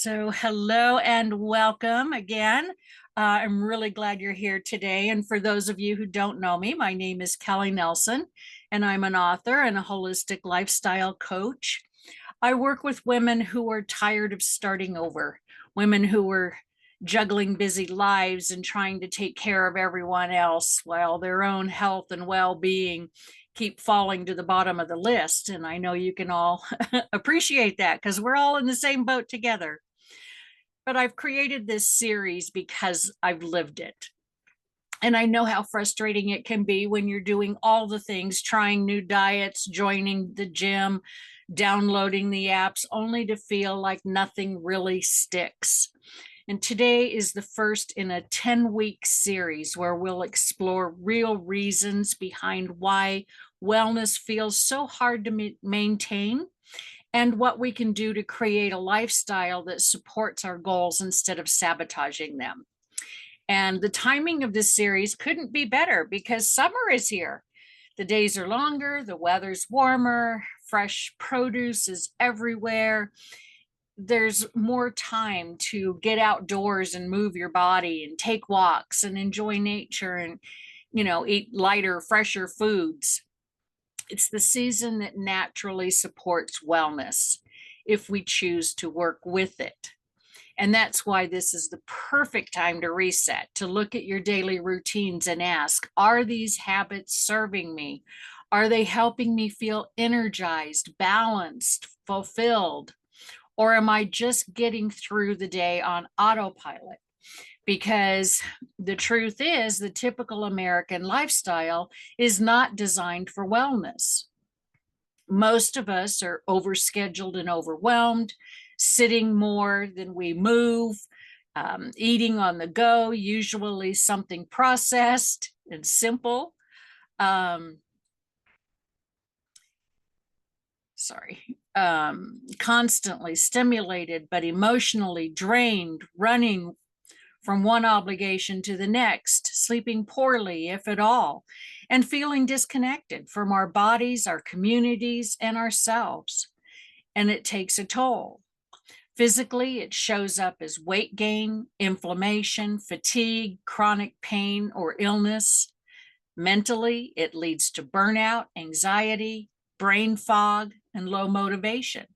So, hello and welcome again. I'm really glad you're here today. And for those of you who don't know me, my name is Kelli Nelson, and I'm an author and a holistic lifestyle coach. I work with women who are tired of starting over, women who are juggling busy lives and trying to take care of everyone else while their own health and well-being keep falling to the bottom of the list. And I know you can all appreciate that because we're all in the same boat together. But I've created this series because I've lived it. And I know how frustrating it can be when you're doing all the things, trying new diets, joining the gym, downloading the apps, only to feel like nothing really sticks. And today is the first in a 10-week series where we'll explore real reasons behind why wellness feels so hard to maintain and what we can do to create a lifestyle that supports our goals instead of sabotaging them. And the timing of this series couldn't be better because summer is here. The days are longer, the weather's warmer, fresh produce is everywhere. There's more time to get outdoors and move your body and take walks and enjoy nature and, eat lighter, fresher foods. It's the season that naturally supports wellness if we choose to work with it. And that's why this is the perfect time to reset, to look at your daily routines and ask, are these habits serving me? Are they helping me feel energized, balanced, fulfilled? Or am I just getting through the day on autopilot? Because the truth is, the typical American lifestyle is not designed for wellness. Most of us are overscheduled and overwhelmed, sitting more than we move, eating on the go, usually something processed and simple. Constantly stimulated, but emotionally drained, running from one obligation to the next, sleeping poorly, if at all, and feeling disconnected from our bodies, our communities, and ourselves. And it takes a toll. Physically, it shows up as weight gain, inflammation, fatigue, chronic pain, or illness. Mentally, it leads to burnout, anxiety, brain fog, and low motivation.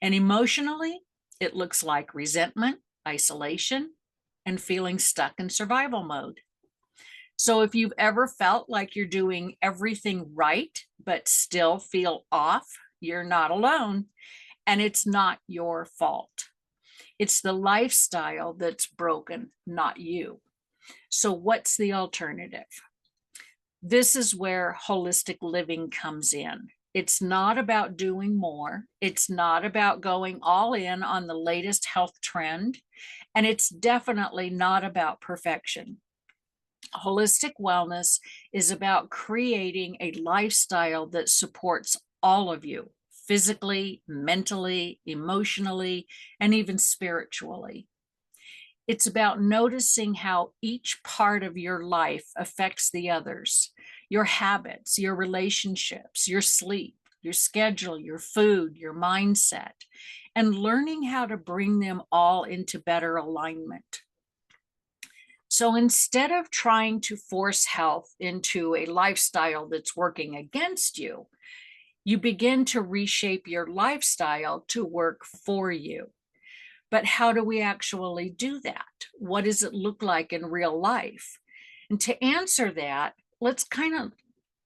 And emotionally, it looks like resentment, isolation, and feeling stuck in survival mode. So if you've ever felt like you're doing everything right, but still feel off, you're not alone, and it's not your fault. It's the lifestyle that's broken, not you. So what's the alternative? This is where holistic living comes in. It's not about doing more. It's not about going all in on the latest health trend. And it's definitely not about perfection. Holistic wellness is about creating a lifestyle that supports all of you, physically, mentally, emotionally, and even spiritually. It's about noticing how each part of your life affects the others, your habits, your relationships, your sleep, your schedule, your food, your mindset, and learning how to bring them all into better alignment. So instead of trying to force health into a lifestyle that's working against you, you begin to reshape your lifestyle to work for you. But how do we actually do that? What does it look like in real life? And to answer that, let's kind of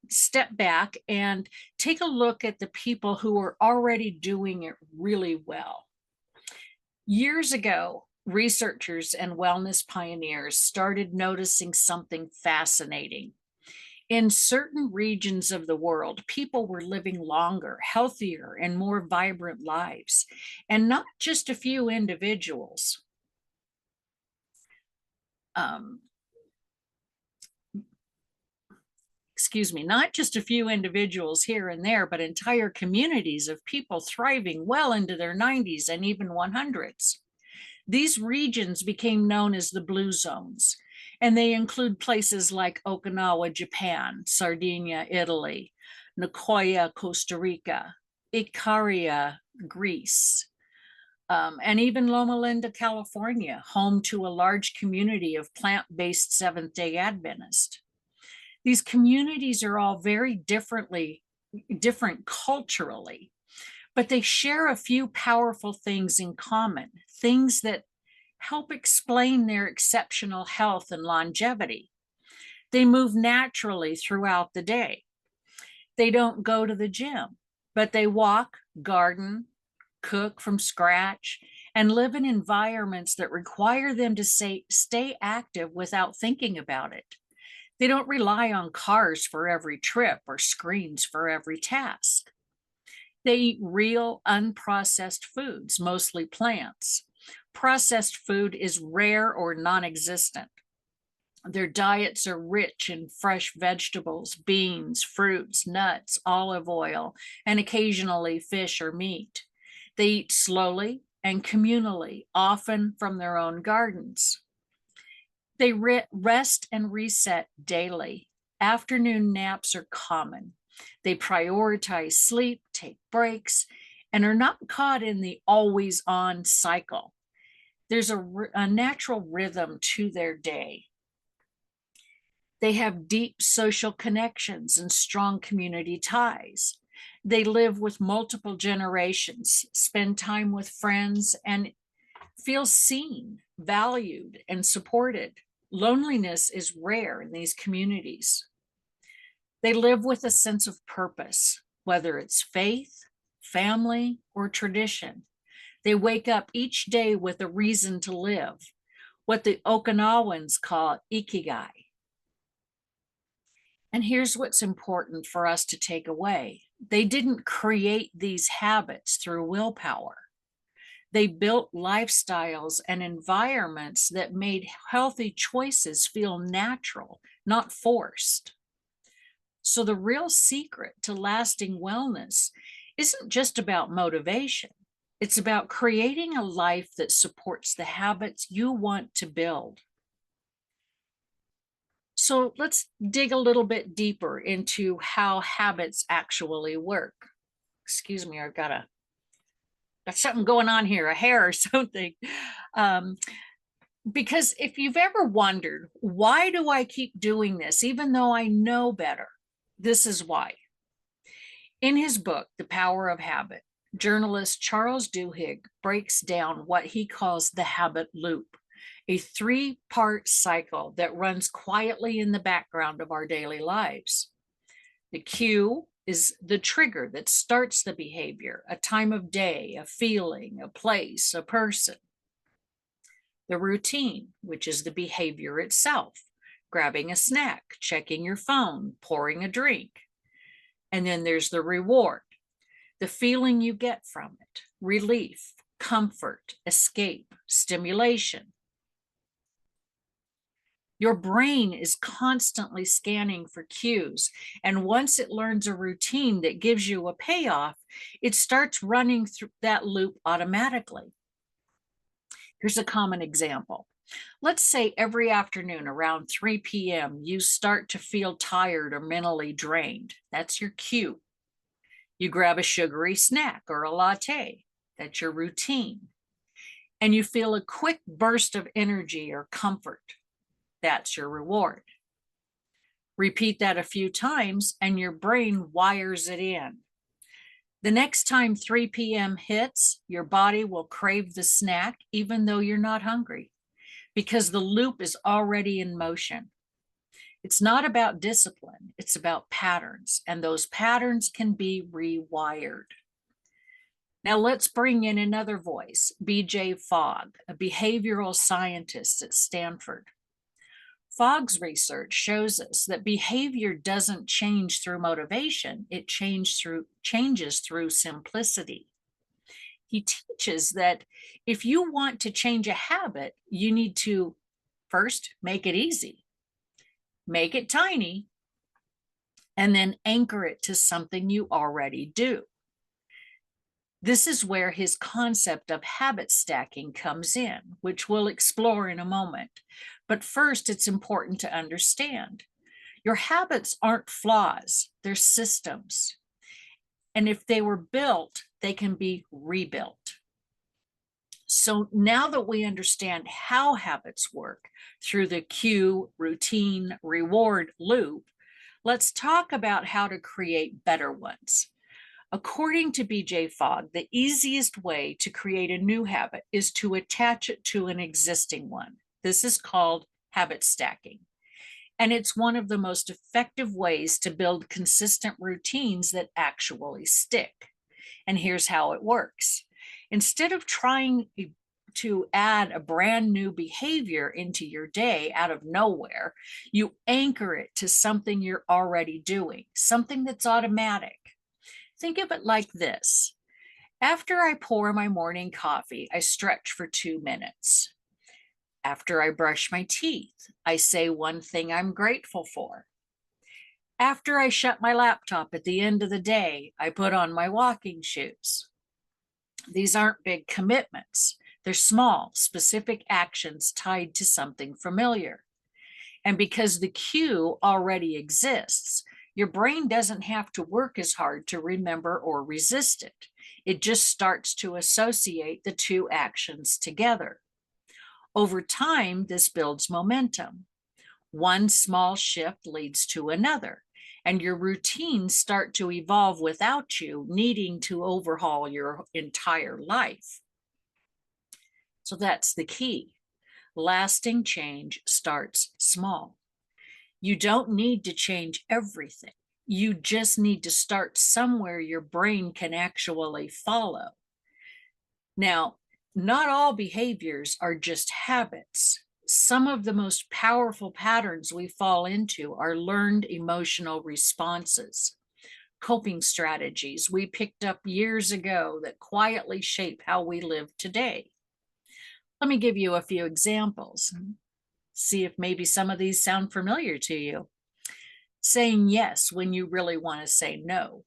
step back and take a look at the people who are already doing it really well. Years ago, researchers and wellness pioneers started noticing something fascinating. In certain regions of the world, people were living longer, healthier, and more vibrant lives, and not just a few individuals. Not just a few individuals here and there, but entire communities of people thriving well into their 90s and even 100s. These regions became known as the Blue Zones, and they include places like Okinawa, Japan, Sardinia, Italy, Nicoya, Costa Rica, Ikaria, Greece, and even Loma Linda, California, home to a large community of plant-based Seventh-day Adventists. These communities are all very different culturally, but they share a few powerful things in common, things that help explain their exceptional health and longevity. They move naturally throughout the day. They don't go to the gym, but they walk, garden, cook from scratch, and live in environments that require them to stay active without thinking about it. They don't rely on cars for every trip or screens for every task. They eat real, unprocessed foods, mostly plants. Processed food is rare or non-existent. Their diets are rich in fresh vegetables, beans, fruits, nuts, olive oil, and occasionally fish or meat. They eat slowly and communally, often from their own gardens. They rest and reset daily. Afternoon naps are common. They prioritize sleep, take breaks, and are not caught in the always on cycle. There's a natural rhythm to their day. They have deep social connections and strong community ties. They live with multiple generations, spend time with friends, and feel seen, valued, and supported. Loneliness is rare in these communities. They live with a sense of purpose, whether it's faith, family, or tradition. They wake up each day with a reason to live, what the Okinawans call ikigai. And here's what's important for us to take away. They didn't create these habits through willpower. They built lifestyles and environments that made healthy choices feel natural, not forced. So the real secret to lasting wellness isn't just about motivation. It's about creating a life that supports the habits you want to build. So let's dig a little bit deeper into how habits actually work. Excuse me, I've got something going on here, a hair or something. Because if you've ever wondered, why do I keep doing this, even though I know better? This is why. In his book, The Power of Habit, journalist Charles Duhigg breaks down what he calls the habit loop, a three-part cycle that runs quietly in the background of our daily lives. The cue is the trigger that starts the behavior, a time of day, a feeling, a place, a person. The routine, which is the behavior itself, grabbing a snack, checking your phone, pouring a drink. And then there's the reward, the feeling you get from it, relief, comfort, escape, stimulation. Your brain is constantly scanning for cues, and once it learns a routine that gives you a payoff, it starts running through that loop automatically. Here's a common example. Let's say every afternoon around 3 p.m., you start to feel tired or mentally drained. That's your cue. You grab a sugary snack or a latte. That's your routine. And you feel a quick burst of energy or comfort. That's your reward. Repeat that a few times and your brain wires it in. The next time 3 p.m. hits, your body will crave the snack even though you're not hungry, because the loop is already in motion. It's not about discipline, it's about patterns, and those patterns can be rewired. Now let's bring in another voice, B.J. Fogg, a behavioral scientist at Stanford. Fogg's research shows us that behavior doesn't change through motivation, it changes through simplicity. He teaches that if you want to change a habit, you need to first make it easy, make it tiny, and then anchor it to something you already do. This is where his concept of habit stacking comes in, which we'll explore in a moment. But first, it's important to understand your habits aren't flaws, they're systems. And if they were built, they can be rebuilt. So now that we understand how habits work through the cue, routine, reward loop, let's talk about how to create better ones. According to BJ Fogg, the easiest way to create a new habit is to attach it to an existing one. This is called habit stacking. And it's one of the most effective ways to build consistent routines that actually stick. And here's how it works. Instead of trying to add a brand new behavior into your day out of nowhere, you anchor it to something you're already doing, something that's automatic. Think of it like this. After I pour my morning coffee, I stretch for 2 minutes. After I brush my teeth, I say one thing I'm grateful for. After I shut my laptop at the end of the day, I put on my walking shoes. These aren't big commitments. They're small, specific actions tied to something familiar. And because the cue already exists, your brain doesn't have to work as hard to remember or resist it. It just starts to associate the two actions together. Over time, this builds momentum. One small shift leads to another, and your routines start to evolve without you needing to overhaul your entire life. So that's the key. Lasting change starts small. You don't need to change everything. You just need to start somewhere your brain can actually follow. Now, not all behaviors are just habits. Some of the most powerful patterns we fall into are learned emotional responses, coping strategies we picked up years ago that quietly shape how we live today. Let me give you a few examples. See if maybe some of these sound familiar to you. Saying yes when you really want to say no.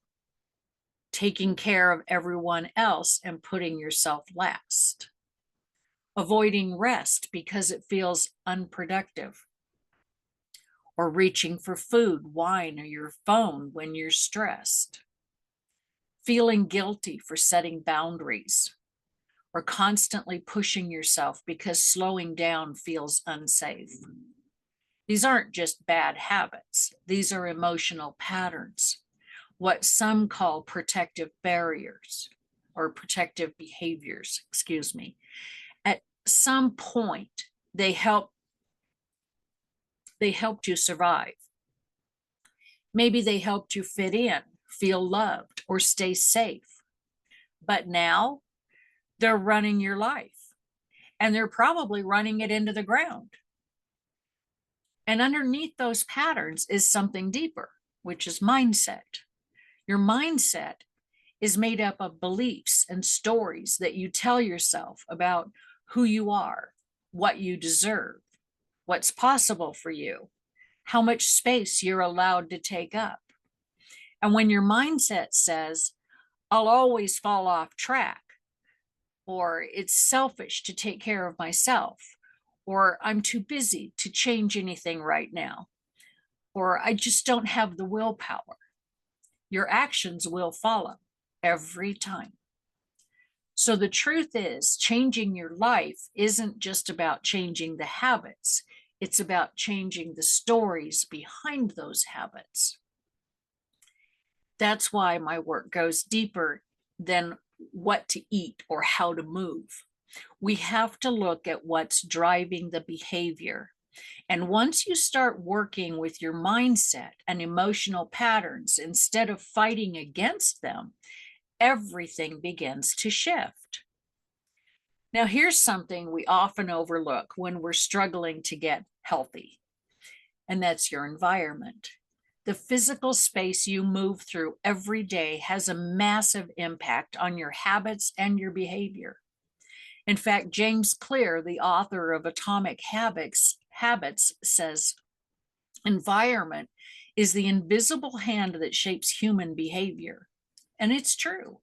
Taking care of everyone else and putting yourself last. Avoiding rest because it feels unproductive. Or reaching for food, wine, or your phone when you're stressed. Feeling guilty for setting boundaries. Or constantly pushing yourself because slowing down feels unsafe. These aren't just bad habits. These are emotional patterns, what some call protective barriers or protective behaviors, excuse me. At some point, they helped you survive. Maybe they helped you fit in, feel loved, or stay safe. But now they're running your life, and they're probably running it into the ground. And underneath those patterns is something deeper, which is mindset. Your mindset is made up of beliefs and stories that you tell yourself about who you are, what you deserve, what's possible for you, how much space you're allowed to take up. And when your mindset says, I'll always fall off track, or it's selfish to take care of myself, or I'm too busy to change anything right now, or I just don't have the willpower, your actions will follow every time. So the truth is, changing your life isn't just about changing the habits, it's about changing the stories behind those habits. That's why my work goes deeper than what to eat or how to move. We have to look at what's driving the behavior. And once you start working with your mindset and emotional patterns instead of fighting against them, everything begins to shift. Now, here's something we often overlook when we're struggling to get healthy, and that's your environment. The physical space you move through every day has a massive impact on your habits and your behavior. In fact, James Clear, the author of Atomic Habits, says, environment is the invisible hand that shapes human behavior. And it's true.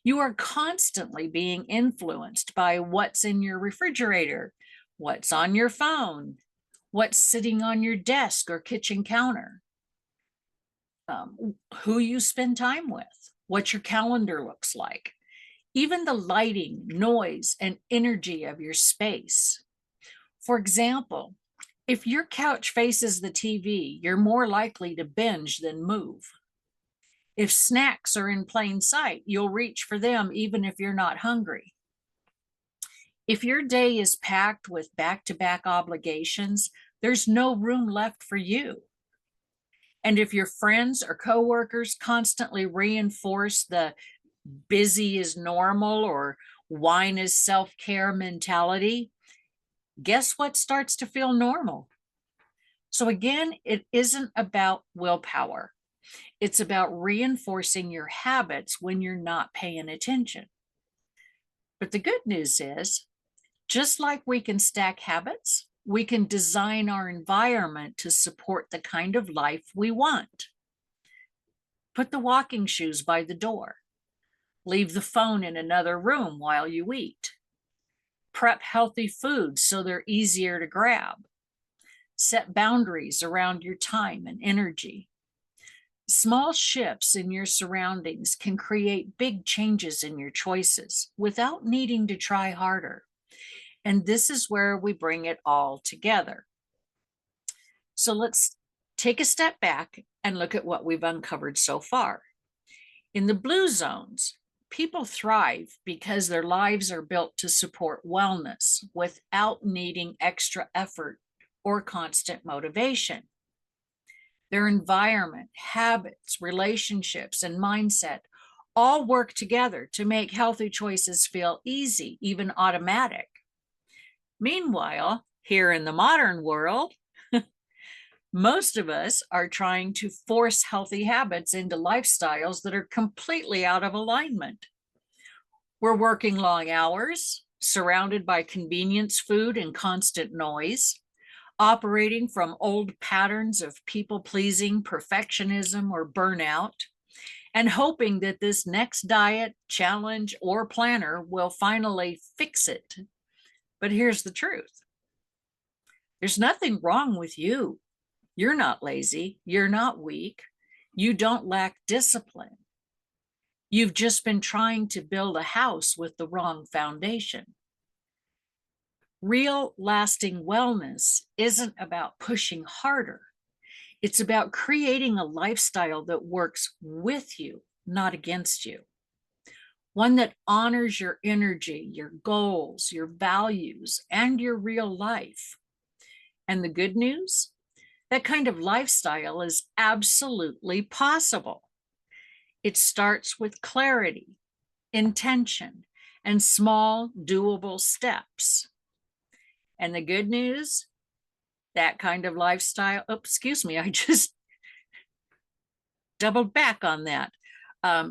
You are constantly being influenced by what's in your refrigerator, what's on your phone, what's sitting on your desk or kitchen counter, who you spend time with, what your calendar looks like. even the lighting, noise, and energy of your space. For example, if your couch faces the TV, you're more likely to binge than move. If snacks are in plain sight, you'll reach for them even if you're not hungry. If your day is packed with back-to-back obligations, there's no room left for you. And if your friends or coworkers constantly reinforce the busy is normal or wine is self-care mentality, guess what starts to feel normal? So again, it isn't about willpower. It's about reinforcing your habits when you're not paying attention. But the good news is, just like we can stack habits, we can design our environment to support the kind of life we want. Put the walking shoes by the door. Leave the phone in another room while you eat. Prep healthy foods so they're easier to grab. Set boundaries around your time and energy. Small shifts in your surroundings can create big changes in your choices without needing to try harder. And this is where we bring it all together. So let's take a step back and look at what we've uncovered so far. In the blue zones, people thrive because their lives are built to support wellness without needing extra effort or constant motivation. Their environment, habits, relationships, and mindset all work together to make healthy choices feel easy, even automatic. Meanwhile, here in the modern world, most of us are trying to force healthy habits into lifestyles that are completely out of alignment. We're working long hours, surrounded by convenience food and constant noise, operating from old patterns of people-pleasing, perfectionism, or burnout, and hoping that this next diet, challenge, or planner will finally fix it. But here's the truth. There's nothing wrong with you. You're not lazy. You're not weak. You don't lack discipline. You've just been trying to build a house with the wrong foundation. Real lasting wellness isn't about pushing harder. It's about creating a lifestyle that works with you, not against you. One that honors your energy, your goals, your values, and your real life. And the good news? That kind of lifestyle is absolutely possible. It starts with clarity, intention, and small, doable steps. And the good news, that kind of lifestyle, excuse me, I just doubled back on that.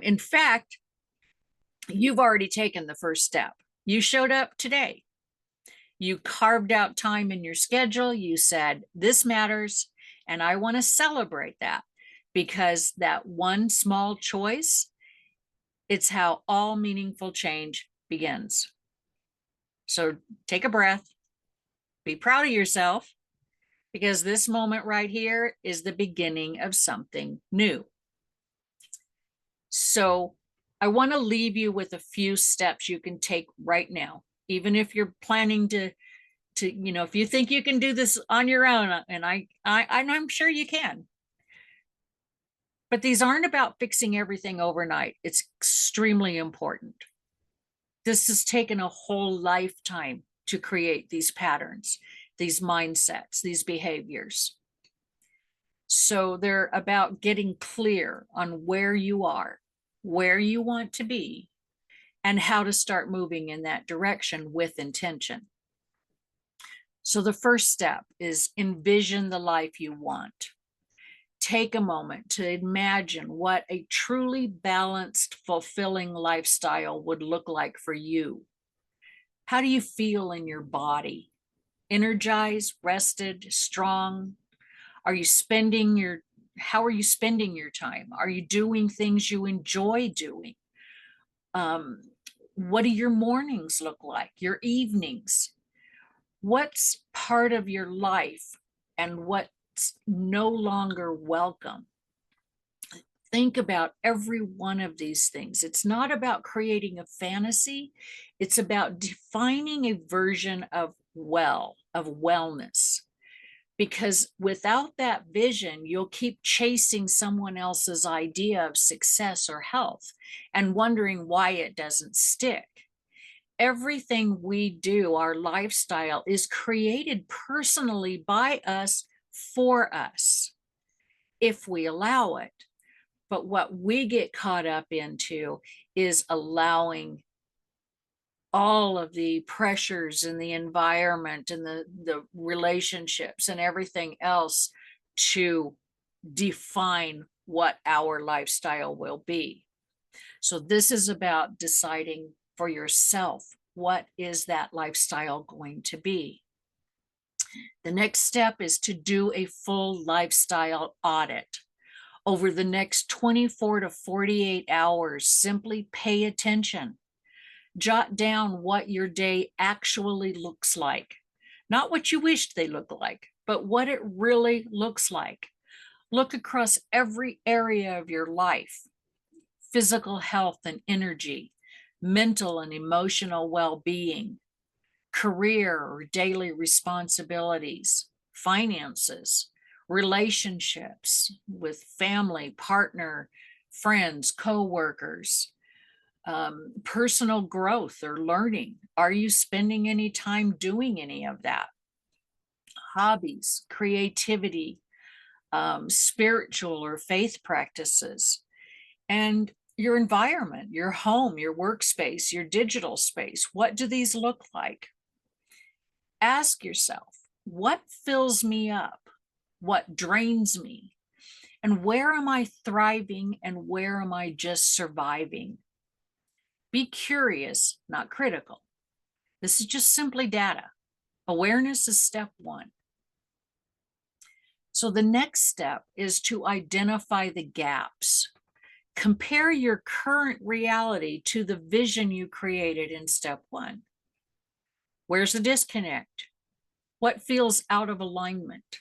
In fact, you've already taken the first step. You showed up today. You carved out time in your schedule. You said, this matters, and I want to celebrate that, because that one small choice, it's how all meaningful change begins. So take a breath. Be proud of yourself, because this moment right here is the beginning of something new. So I want to leave you with a few steps you can take right now, even if you're planning to if you think you can do this on your own, and I'm sure you can. But these aren't about fixing everything overnight. It's extremely important. This has taken a whole lifetime to create these patterns, these mindsets, these behaviors. So they're about getting clear on where you are, where you want to be, and how to start moving in that direction with intention. So the first step is envision the life you want. Take a moment to imagine what a truly balanced, fulfilling lifestyle would look like for you. How do you feel in your body? Energized, rested, strong? How are you spending your time? Are you doing things you enjoy doing? What do your mornings look like? Your evenings? What's part of your life and what's no longer welcome? Think about every one of these things. It's not about creating a fantasy. It's about defining a version of wellness. Because without that vision, you'll keep chasing someone else's idea of success or health and wondering why it doesn't stick. Everything we do, our lifestyle, is created personally by us for us, if we allow it. But what we get caught up into is allowing all of the pressures in the environment and the relationships and everything else to define what our lifestyle will be. So this is about deciding for yourself, what is that lifestyle going to be? The next step is to do a full lifestyle audit. Over the next 24 to 48 hours, simply pay attention. Jot down what your day actually looks like. Not what you wished they looked like, but what it really looks like. Look across every area of your life: physical health and energy, mental and emotional well-being, career or daily responsibilities, finances, relationships with family, partner, friends, co-workers, personal growth or learning. Are you spending any time doing any of that? Hobbies, creativity, spiritual or faith practices, and your environment, your home, your workspace, your digital space. What do these look like? Ask yourself, what fills me up? What drains me? And where am I thriving and where am I just surviving? Be curious, not critical. This is just simply data. Awareness is step one. So the next step is to identify the gaps. Compare your current reality to the vision you created in step one. Where's the disconnect? What feels out of alignment?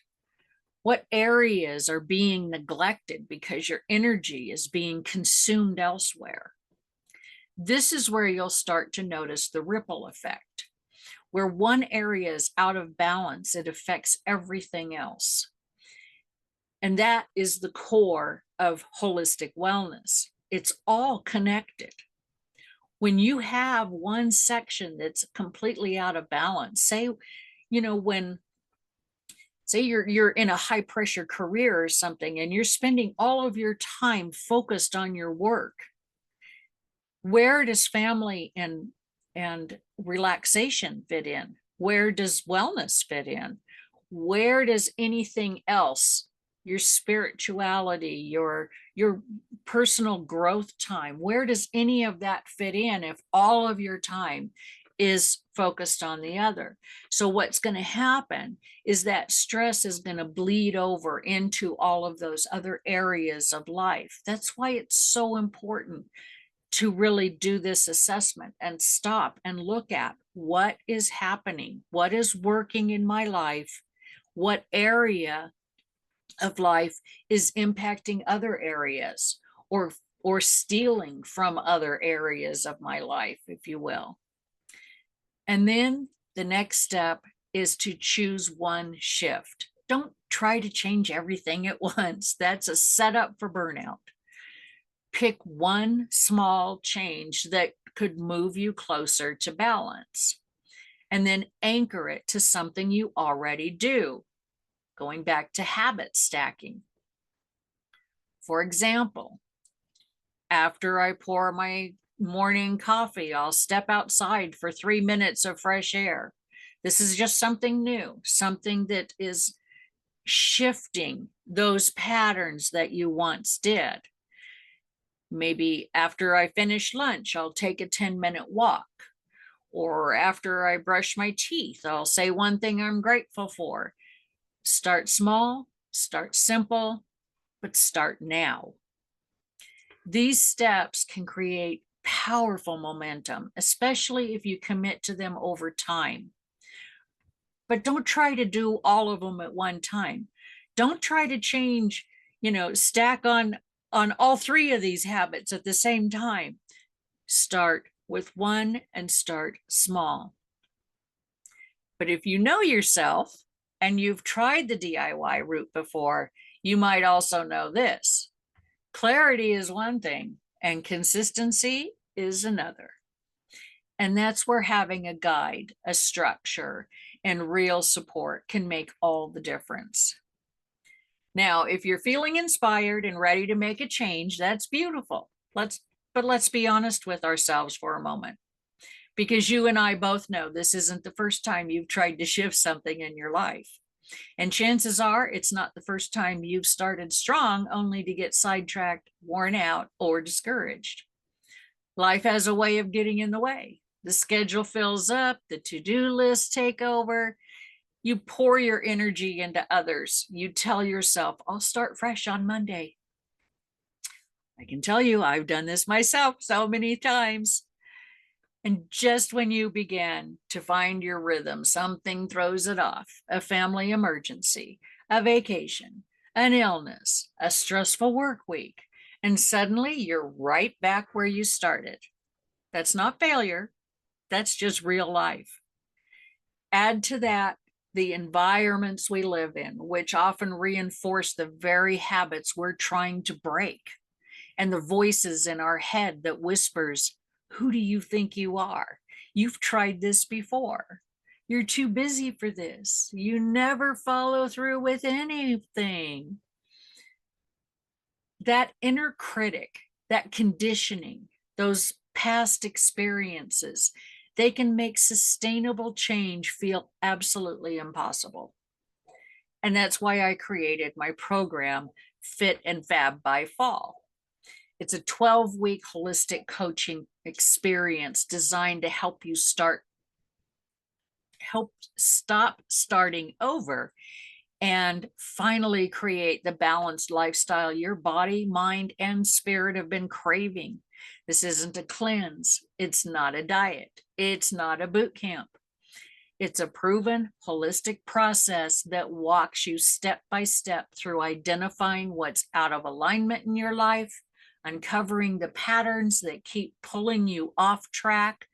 What areas are being neglected because your energy is being consumed elsewhere? This is where you'll start to notice the ripple effect. Where one area is out of balance, it affects everything else. And that is the core of holistic wellness. It's all connected. When you have one section that's completely out of balance, say, when say you're in a high pressure career or something and you're spending all of your time focused on your work, where does family and relaxation fit in? Where does wellness fit in? Where does anything else, your spirituality, your personal growth time, where does any of that fit in if all of your time is focused on the other? So what's going to happen is that stress is going to bleed over into all of those other areas of life. That's why it's so important to really do this assessment and stop and look at what is happening, what is working in my life, what area of life is impacting other areas or stealing from other areas of my life, if you will. And then the next step is to choose one shift. Don't try to change everything at once. That's a setup for burnout. Pick one small change that could move you closer to balance, and then anchor it to something you already do. Going back to habit stacking. For example, after I pour my morning coffee, I'll step outside for 3 minutes of fresh air. This is just something new, something that is shifting those patterns that you once did. Maybe after I finish lunch, I'll take a 10-minute walk. Or after I brush my teeth, I'll say one thing I'm grateful for. Start small, start simple, but start now. These steps can create powerful momentum, especially if you commit to them over time. But don't try to do all of them at one time. Don't try to change, stack on on all three of these habits at the same time. Start with one and start small. But if you know yourself and you've tried the DIY route before, you might also know this. Clarity is one thing and consistency is another. And that's where having a guide, a structure, and real support can make all the difference. Now, if you're feeling inspired and ready to make a change, that's beautiful. But let's be honest with ourselves for a moment, because you and I both know this isn't the first time you've tried to shift something in your life. And chances are it's not the first time you've started strong only to get sidetracked, worn out, or discouraged. Life has a way of getting in the way. The schedule fills up, the to-do lists take over. You pour your energy into others. You tell yourself, I'll start fresh on Monday. I can tell you, I've done this myself so many times. And just when you begin to find your rhythm, something throws it off. A family emergency, a vacation, an illness, a stressful work week, and suddenly you're right back where you started. That's not failure. That's just real life. Add to that the environments we live in, which often reinforce the very habits we're trying to break, and the voices in our head that whispers, who do you think you are? You've tried this before. You're too busy for this. You never follow through with anything. That inner critic, that conditioning, those past experiences, they can make sustainable change feel absolutely impossible. And that's why I created my program, Fit and Fab by Fall. It's a 12-week holistic coaching experience designed to help stop starting over and finally create the balanced lifestyle your body, mind, and spirit have been craving. This isn't a cleanse. It's not a diet. It's not a boot camp. It's a proven holistic process that walks you step by step through identifying what's out of alignment in your life, uncovering the patterns that keep pulling you off track,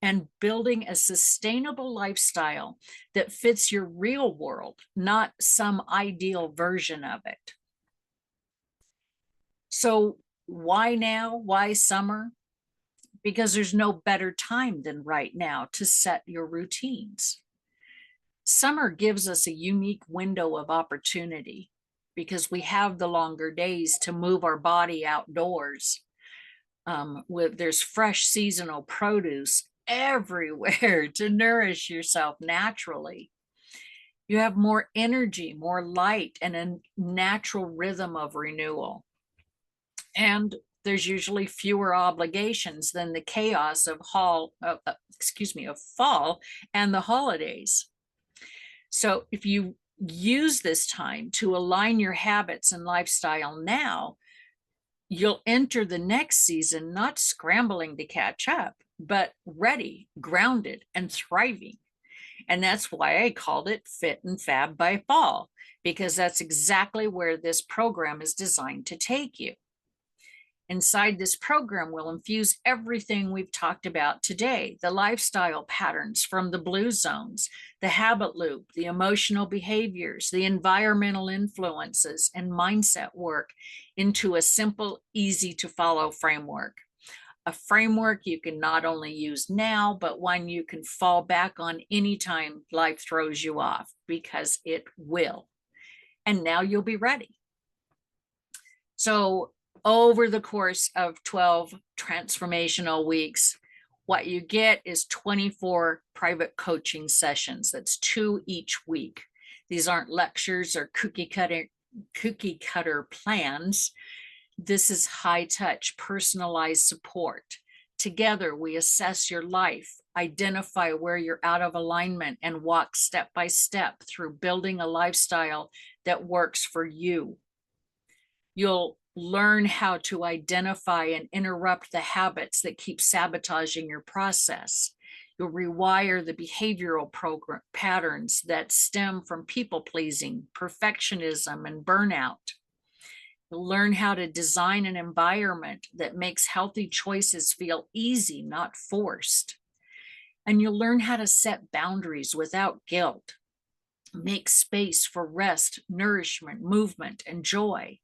and building a sustainable lifestyle that fits your real world, not some ideal version of it. So why now? Why summer? Because there's no better time than right now to set your routines. Summer gives us a unique window of opportunity because we have the longer days to move our body outdoors. There's fresh seasonal produce everywhere to nourish yourself naturally. You have more energy, more light, and a natural rhythm of renewal. And there's usually fewer obligations than the chaos of fall and the holidays. So if you use this time to align your habits and lifestyle now, you'll enter the next season not scrambling to catch up, but ready, grounded, and thriving. And that's why I called it Fit and Fab by Fall, because that's exactly where this program is designed to take you. Inside this program, we'll infuse everything we've talked about today, the lifestyle patterns from the blue zones, the habit loop, the emotional behaviors, the environmental influences, and mindset work into a simple, easy to follow framework. A framework you can not only use now, but one you can fall back on anytime life throws you off, because it will. And now you'll be ready. So over the course of 12 transformational weeks, what you get is 24 private coaching sessions. That's 2 each week. These aren't lectures or cookie cutter plans. This is high touch, personalized support. Together, we assess your life, identify where you're out of alignment, and walk step by step through building a lifestyle that works for you. You'll learn how to identify and interrupt the habits that keep sabotaging your process. You'll rewire the behavioral patterns that stem from people pleasing, perfectionism, and burnout. You'll learn how to design an environment that makes healthy choices feel easy, not forced. And you'll learn how to set boundaries without guilt. Make space for rest, nourishment, movement, and joy,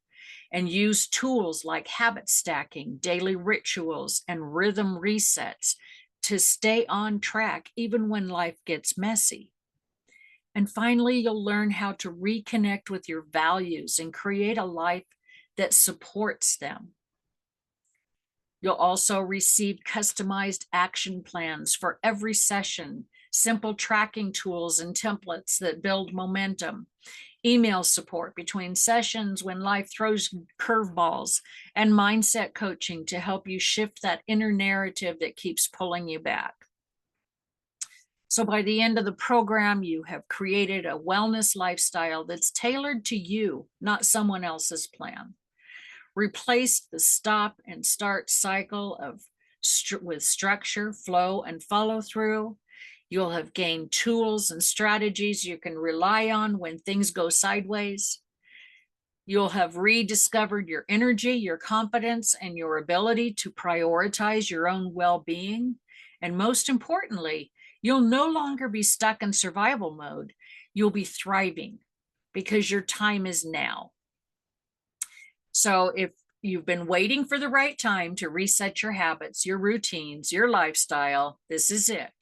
and use tools like habit stacking, daily rituals, and rhythm resets to stay on track even when life gets messy. And finally, you'll learn how to reconnect with your values and create a life that supports them. You'll also receive customized action plans for every session, simple tracking tools and templates that build momentum, email support between sessions when life throws curveballs, and mindset coaching to help you shift that inner narrative that keeps pulling you back. So by the end of the program, you have created a wellness lifestyle that's tailored to you, not someone else's plan. Replace the stop and start cycle of with structure, flow, and follow through. You'll have gained tools and strategies you can rely on when things go sideways. You'll have rediscovered your energy, your confidence, and your ability to prioritize your own well-being. And most importantly, you'll no longer be stuck in survival mode. You'll be thriving because your time is now. So if you've been waiting for the right time to reset your habits, your routines, your lifestyle, this is it.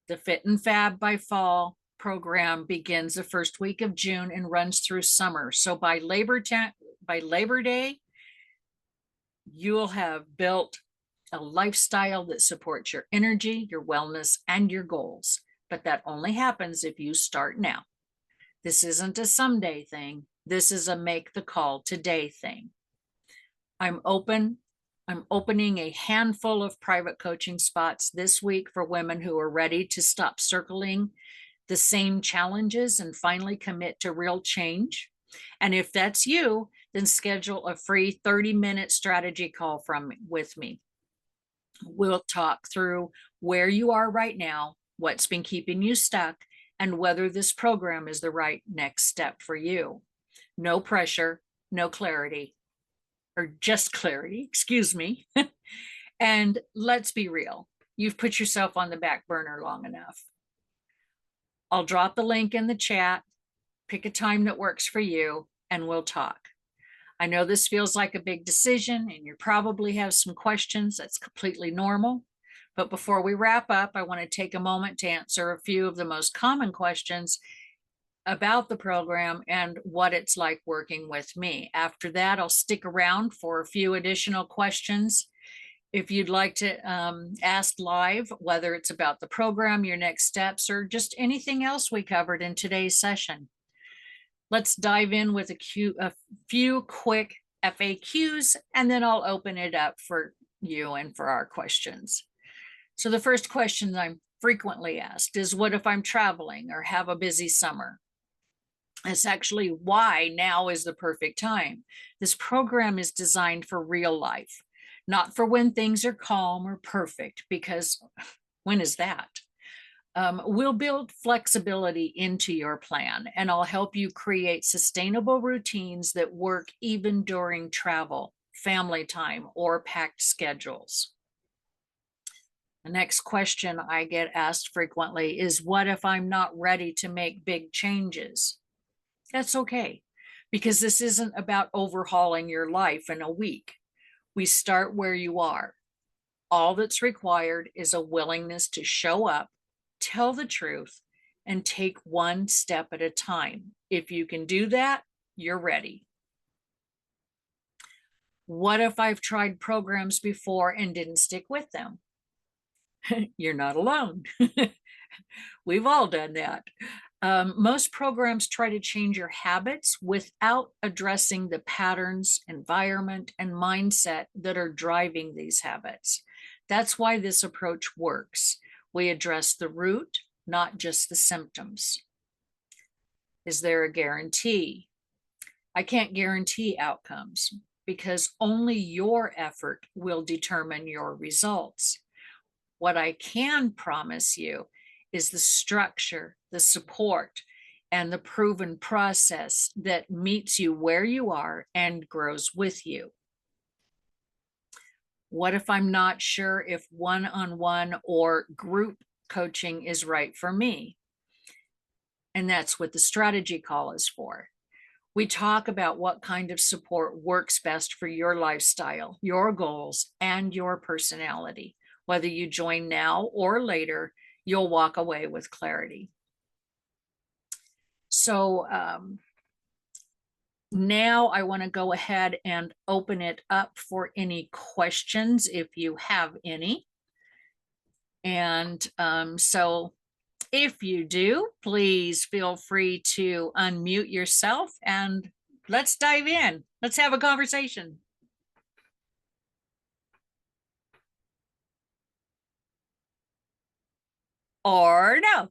The Fit and Fab by Fall program begins the first week of June and runs through summer. So by Labor Day, you'll have built a lifestyle that supports your energy, your wellness, and your goals. But that only happens if you start now. This isn't a someday thing. This is a make the call today thing. I'm opening a handful of private coaching spots this week for women who are ready to stop circling the same challenges and finally commit to real change. And if that's you, then schedule a free 30-minute strategy call with me. We'll talk through where you are right now, what's been keeping you stuck, and whether this program is the right next step for you. No pressure, no clarity, or just clarity, excuse me. And let's be real, you've put yourself on the back burner long enough. I'll drop the link in the chat, pick a time that works for you, and we'll talk. I know this feels like a big decision and you probably have some questions. That's completely normal. But before we wrap up, I want to take a moment to answer a few of the most common questions about the program and what it's like working with me. After that, I'll stick around for a few additional questions. If you'd like to ask live, whether it's about the program, your next steps, or just anything else we covered in today's session. Let's dive in with a few quick FAQs, and then I'll open it up for you and for our questions. So the first question I'm frequently asked is, what if I'm traveling or have a busy summer? It's actually why now is the perfect time. This program is designed for real life, not for when things are calm or perfect, because when is that? We'll build flexibility into your plan, and I'll help you create sustainable routines that work even during travel, family time, or packed schedules. The next question I get asked frequently is, what if I'm not ready to make big changes? That's okay, because this isn't about overhauling your life in a week. We start where you are. All that's required is a willingness to show up, tell the truth, and take one step at a time. If you can do that, you're ready. What if I've tried programs before and didn't stick with them? You're not alone. We've all done that. Most programs try to change your habits without addressing the patterns, environment, and mindset that are driving these habits. That's why this approach works. We address the root, not just the symptoms. Is there a guarantee? I can't guarantee outcomes because only your effort will determine your results. What I can promise you is the structure, the support, and the proven process that meets you where you are and grows with you. What if I'm not sure if one-on-one or group coaching is right for me? And that's what the strategy call is for. We talk about what kind of support works best for your lifestyle, your goals, and your personality. Whether you join now or later, you'll walk away with clarity. So now I want to go ahead and open it up for any questions if you have any. And so if you do, please feel free to unmute yourself and let's dive in. Let's have a conversation. Or no.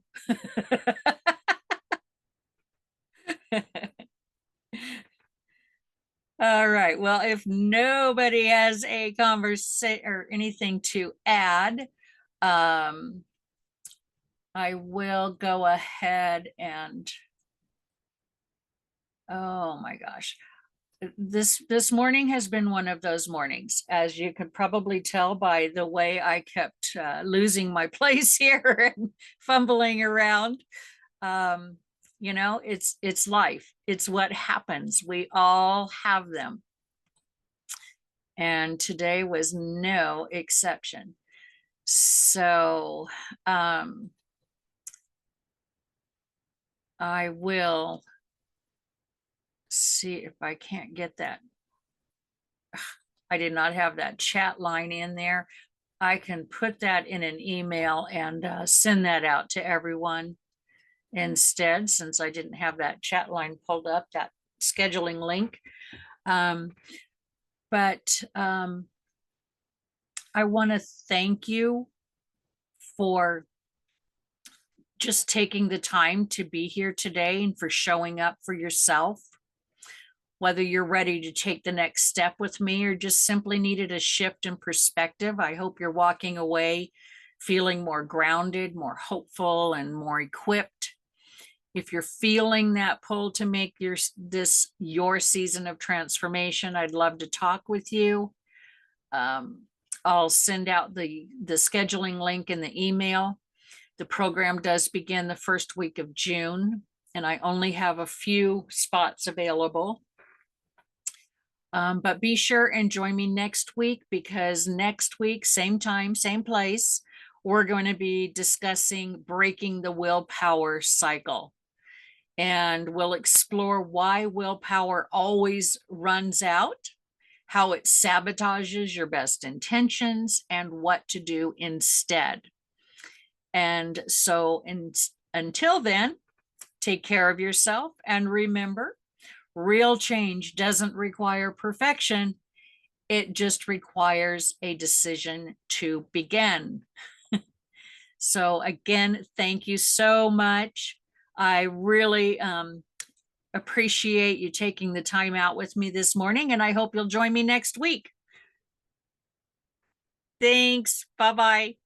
All right. Well, if nobody has a conversation or anything to add, I will go ahead and, oh my gosh, this morning has been one of those mornings, as you could probably tell by the way I kept losing my place here and fumbling around. You know, it's life. It's what happens. We all have them. And today was no exception. So I will see if I can't get that. I did not have that chat line in there. I can put that in an email and send that out to everyone instead, since I didn't have that chat line pulled up, that scheduling link. But I want to thank you for just taking the time to be here today and for showing up for yourself. Whether you're ready to take the next step with me or just simply needed a shift in perspective, I hope you're walking away feeling more grounded, more hopeful, and more equipped. If you're feeling that pull to make this your season of transformation, I'd love to talk with you. I'll send out the scheduling link in the email. The program does begin the first week of June, and I only have a few spots available. But be sure and join me next week, because next week, same time, same place, we're going to be discussing breaking the willpower cycle. And we'll explore why willpower always runs out, how it sabotages your best intentions, and what to do instead. And so until then, take care of yourself, and remember, real change doesn't require perfection. It just requires a decision to begin. So again, thank you so much. I really appreciate you taking the time out with me this morning, and I hope you'll join me next week. Thanks. Bye-bye.